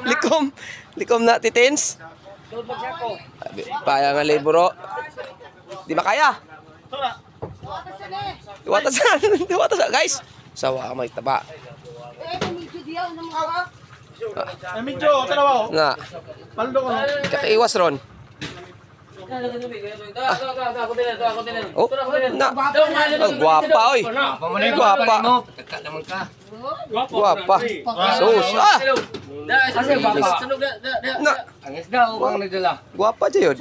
Likom. Likom na titins. Paya nga libro. Di ba kaya? Diwata sa guys. Sawa ka may taba. Medyo, tanaw. Na. Paldo ko. Kakaiwas ron. Oh, na. Oh, guwapa oy. Guwapa. Guwapa. Sus. Ah. Na. Guwapa aja yun.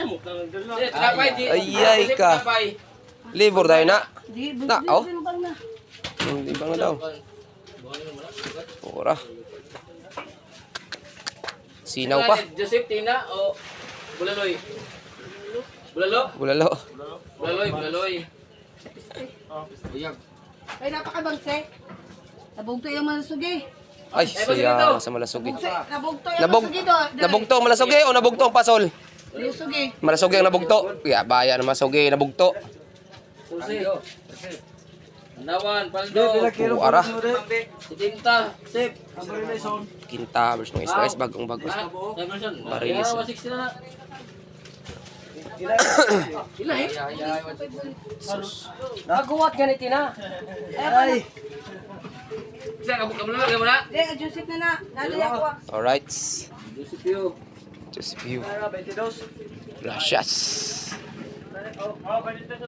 Ayay ka. Libur tayo na. Na, oh. Hindi ba nga daw? Ora. Sinaw pa. Joseph, Tina, o Bulaloy? Bulalo? Bulalo. Bulaloy. Ay, napakabangse. Nabugto yung malasugi. Ay, siya sa malasugi. Nabugto yung Nabog, malasugi doon. nabugto ang malasugi o nabugto ang pasol? Malasugi. Malasugi ang nabugto. Kaya baya na malasugi, nabugto. Susi. Nawan, Paldo. Ara. Tinta, Sip. Kinta versus mga guys, bagong bago. Marilis. Ila eh. Maguwat ganit na. Ay. Isa, kabuk mo na. Eh, Joseph na na. Nalaya ko. Alright. Joseph yun. Just view. 22. Gracias.